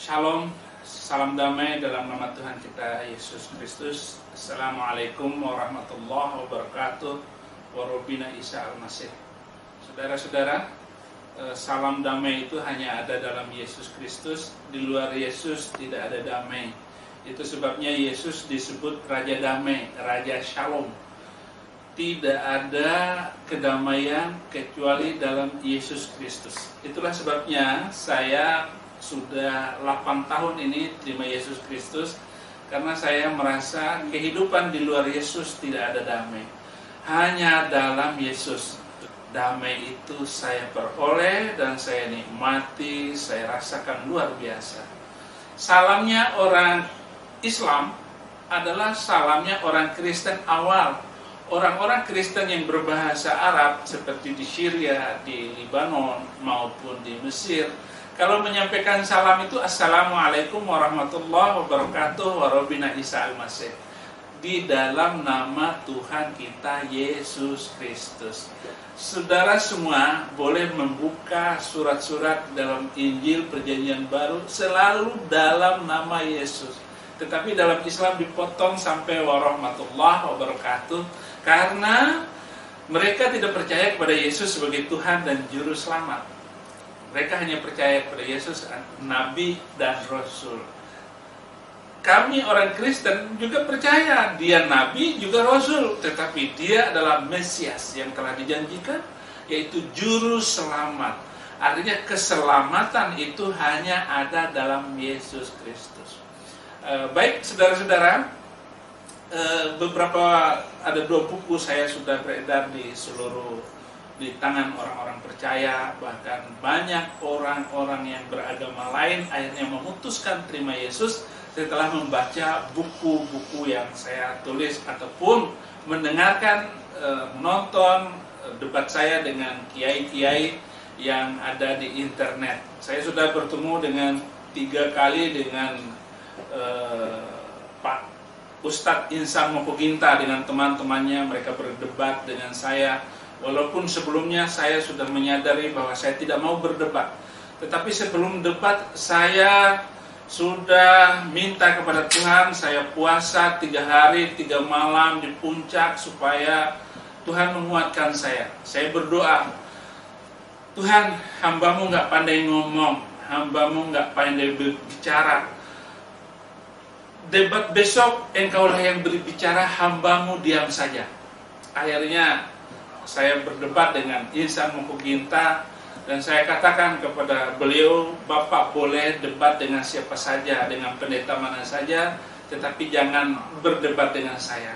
Shalom, salam damai dalam nama Tuhan kita Yesus Kristus. Assalamualaikum warahmatullahi wabarakatuh. Warobina Isa al-Masih. Saudara-saudara, salam damai itu hanya ada dalam Yesus Kristus. Di luar Yesus tidak ada damai. Itu sebabnya Yesus disebut Raja Damai, Raja Shalom. Tidak ada kedamaian kecuali dalam Yesus Kristus. Itulah sebabnya saya sudah 8 tahun ini terima Yesus Kristus, karena saya merasa kehidupan di luar Yesus tidak ada damai. Hanya dalam Yesus damai itu saya peroleh dan saya nikmati, saya rasakan luar biasa. Salamnya orang Islam adalah salamnya orang Kristen awal. Orang-orang Kristen yang berbahasa Arab seperti di Syria, di Lebanon maupun di Mesir, kalau menyampaikan salam itu Assalamualaikum warahmatullahi wabarakatuh warobina Isa al-Masih, di dalam nama Tuhan kita Yesus Kristus. Saudara semua boleh membuka surat-surat dalam Injil Perjanjian Baru selalu dalam nama Yesus. Tetapi dalam Islam dipotong sampai warahmatullahi wabarakatuh, karena mereka tidak percaya kepada Yesus sebagai Tuhan dan Juru Selamat. Mereka hanya percaya kepada Yesus, Nabi dan Rasul. Kami orang Kristen juga percaya dia Nabi juga Rasul, tetapi dia adalah Mesias yang telah dijanjikan, yaitu Juru Selamat. Artinya keselamatan itu hanya ada dalam Yesus Kristus. Baik saudara-saudara, ada 2 buku saya sudah beredar di tangan orang-orang percaya, bahkan banyak orang-orang yang beragama lain akhirnya memutuskan terima Yesus setelah membaca buku-buku yang saya tulis ataupun mendengarkan, menonton debat saya dengan kiai-kiai yang ada di internet. Saya sudah bertemu dengan 3 kali dengan Pak Ustadz Insan Mopoginta dengan teman-temannya. Mereka berdebat dengan saya. Walaupun sebelumnya saya sudah menyadari bahwa saya tidak mau berdebat, tetapi sebelum debat saya sudah minta kepada Tuhan, saya puasa 3 hari 3 malam di puncak supaya Tuhan menguatkan saya. Saya berdoa, Tuhan, hambamu gak pandai ngomong, hambamu gak pandai berbicara. Debat besok engkaulah yang berbicara, hambamu diam saja. Akhirnya saya berdebat dengan Insan Mopoginta dan saya katakan kepada beliau, Bapak boleh debat dengan siapa saja, dengan pendeta mana saja, tetapi jangan berdebat dengan saya.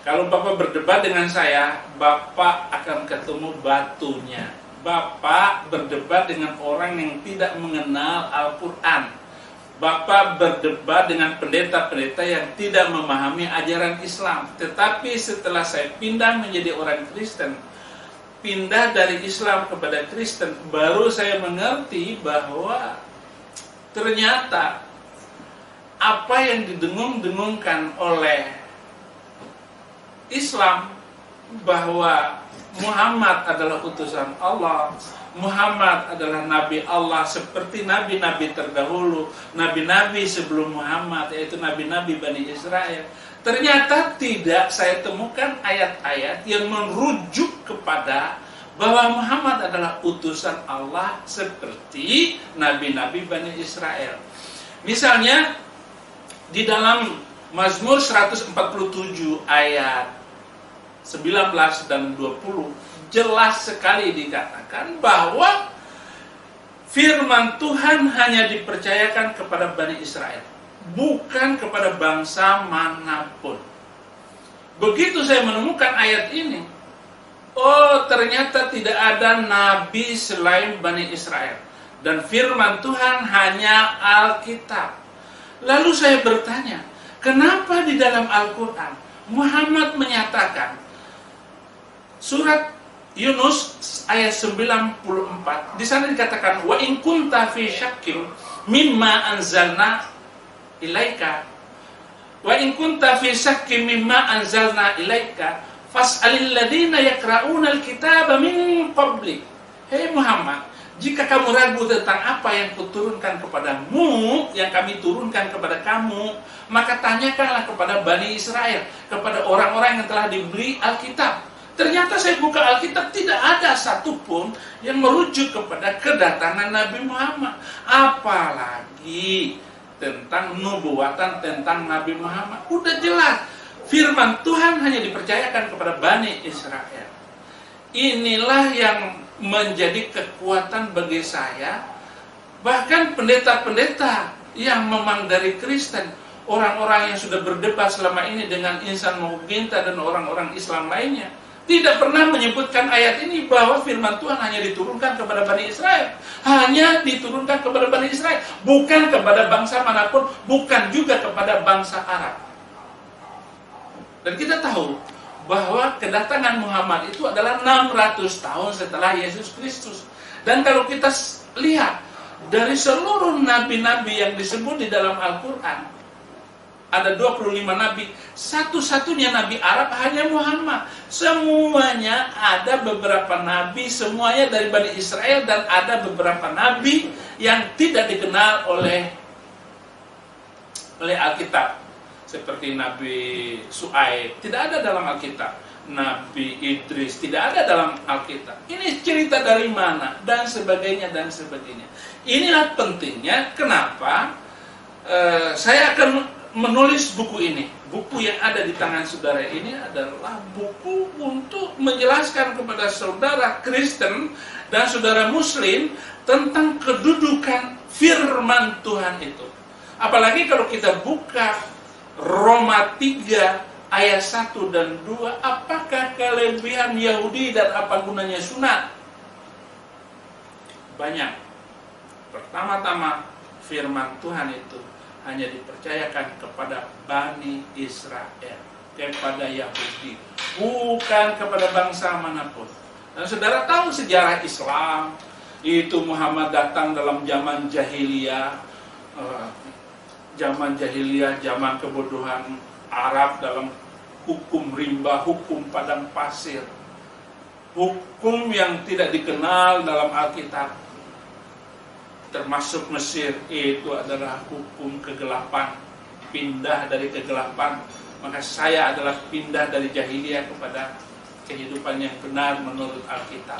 Kalau Bapak berdebat dengan saya, Bapak akan ketemu batunya. Bapak berdebat dengan orang yang tidak mengenal Al-Quran. Bapak berdebat dengan pendeta-pendeta yang tidak memahami ajaran Islam. Tetapi setelah saya pindah menjadi orang Kristen, pindah dari Islam kepada Kristen, baru saya mengerti bahwa ternyata apa yang didengung-dengungkan oleh Islam, bahwa Muhammad adalah utusan Allah, Muhammad adalah Nabi Allah seperti nabi-nabi terdahulu, nabi-nabi sebelum Muhammad, yaitu nabi-nabi Bani Israel. Ternyata tidak saya temukan ayat-ayat yang merujuk kepada bahwa Muhammad adalah utusan Allah seperti nabi-nabi Bani Israel. Misalnya di dalam Mazmur 147 ayat 19 dan 20 jelas sekali dikatakan bahwa firman Tuhan hanya dipercayakan kepada Bani Israel, bukan kepada bangsa manapun. Begitu saya menemukan ayat ini, oh ternyata tidak ada nabi selain Bani Israel, dan firman Tuhan hanya Alkitab. Lalu saya bertanya, kenapa di dalam Al-Quran Muhammad menyatakan, surat Yunus ayat 94, di sana dikatakan wa in kunta fi syakkin mimma anzalna ilaika, wa in kunta fi syakkin mimma anzalna ilaika fas'alil ladina yaqra'una alkitaba min qablik. Hei Muhammad, Jika kamu ragu tentang apa yang kuturunkan kepadamu, yang kami turunkan kepada kamu, maka tanyakanlah kepada Bani Israel, kepada orang-orang yang telah diberi Alkitab. Ternyata saya buka Alkitab, tidak ada satupun yang merujuk kepada kedatangan Nabi Muhammad. Apalagi tentang nubuatan tentang Nabi Muhammad. Udah jelas, firman Tuhan hanya dipercayakan kepada Bani Israel. Inilah yang menjadi kekuatan bagi saya. Bahkan pendeta-pendeta yang memang dari Kristen, orang-orang yang sudah berdebat selama ini dengan Insan Muhginta dan orang-orang Islam lainnya, tidak pernah menyebutkan ayat ini bahwa firman Tuhan hanya diturunkan kepada Bani Israel. Hanya diturunkan kepada Bani Israel, bukan kepada bangsa manapun, bukan juga kepada bangsa Arab. Dan kita tahu bahwa kedatangan Muhammad itu adalah 600 tahun setelah Yesus Kristus. Dan kalau kita lihat dari seluruh nabi-nabi yang disebut di dalam Al-Quran, ada 25 nabi, satu-satunya nabi Arab hanya Muhammad. Semuanya ada beberapa nabi, semuanya dari Bani Israel, dan ada beberapa nabi yang tidak dikenal oleh Alkitab. Seperti Nabi Su'aib, tidak ada dalam Alkitab. Nabi Idris, tidak ada dalam Alkitab. Ini cerita dari mana? Dan sebagainya, dan sebagainya. Inilah pentingnya kenapa saya akan menulis buku ini. Buku yang ada di tangan saudara ini adalah buku untuk menjelaskan kepada saudara Kristen dan saudara Muslim tentang kedudukan firman Tuhan itu. Apalagi kalau kita buka Roma 3 ayat 1 dan 2, apakah kelebihan Yahudi dan apa gunanya sunat? Banyak. Pertama-tama, firman Tuhan itu hanya dipercayakan kepada Bani Israel, kepada Yahudi, bukan kepada bangsa manapun. Dan saudara tahu sejarah Islam, itu Muhammad datang dalam zaman jahiliyah, zaman kebodohan Arab dalam hukum rimba, hukum padang pasir, hukum yang tidak dikenal dalam Alkitab, termasuk Mesir. Itu adalah hukum kegelapan, pindah dari kegelapan. Maka saya adalah pindah dari jahiliyah kepada kehidupan yang benar menurut Alkitab.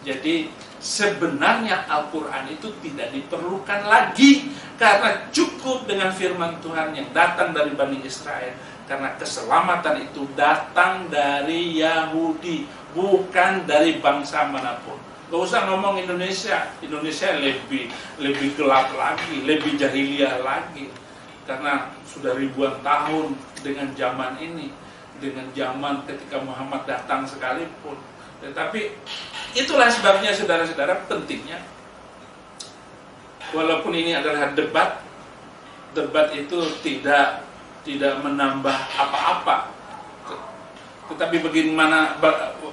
Jadi sebenarnya Al-Quran itu tidak diperlukan lagi, karena cukup dengan firman Tuhan yang datang dari Bani Israel. Karena keselamatan itu datang dari Yahudi, bukan dari bangsa manapun. Gak usah ngomong Indonesia. Indonesia lebih gelap lagi, lebih jahiliyah lagi. Karena sudah ribuan tahun dengan zaman ini, dengan zaman ketika Muhammad datang sekalipun. Tetapi itulah sebabnya saudara-saudara, pentingnya, walaupun ini adalah debat itu tidak menambah apa-apa. Tetapi bagaimana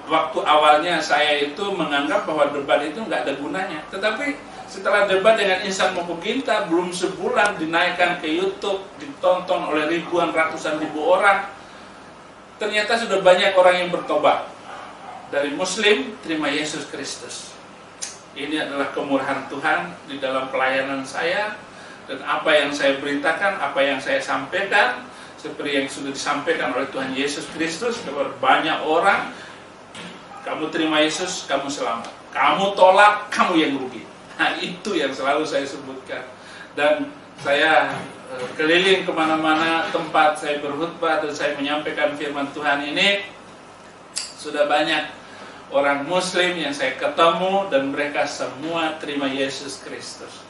waktu awalnya saya itu menganggap bahwa debat itu nggak ada gunanya. Tetapi setelah debat dengan Insan Muhginta, belum sebulan dinaikkan ke YouTube, ditonton oleh ribuan, ratusan ribu orang, ternyata sudah banyak orang yang bertobat. Dari Muslim terima Yesus Kristus. Ini adalah kemurahan Tuhan di dalam pelayanan saya, dan apa yang saya beritakan, apa yang saya sampaikan, seperti yang sudah disampaikan oleh Tuhan Yesus Kristus kepada banyak orang. Kamu terima Yesus, kamu selamat. Kamu tolak, kamu yang rugi. Nah, itu yang selalu saya sebutkan. Dan saya keliling kemana-mana tempat saya berkhutbah dan saya menyampaikan firman Tuhan ini. Sudah banyak orang Muslim yang saya ketemu dan mereka semua terima Yesus Kristus.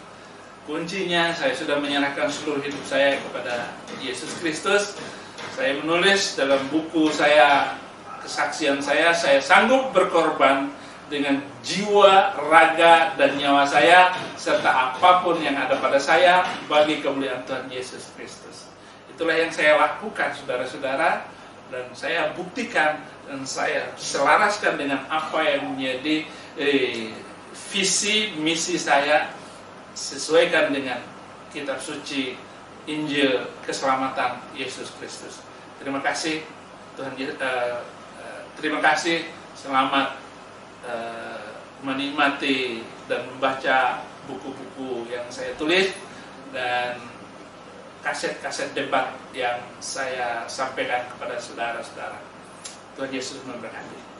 Kuncinya, saya sudah menyerahkan seluruh hidup saya kepada Yesus Kristus. Saya menulis dalam buku saya, kesaksian saya sanggup berkorban dengan jiwa, raga, dan nyawa saya, serta apapun yang ada pada saya bagi kemuliaan Tuhan Yesus Kristus. Itulah yang saya lakukan, saudara-saudara, dan saya buktikan dan saya selaraskan dengan apa yang menjadi visi misi saya, sesuaikan dengan kitab suci Injil keselamatan Yesus Kristus. Terima kasih Tuhan, terima kasih, selamat menikmati dan membaca buku-buku yang saya tulis dan kaset-kaset debat yang saya sampaikan kepada saudara-saudara. Tuhan Yesus memberkati.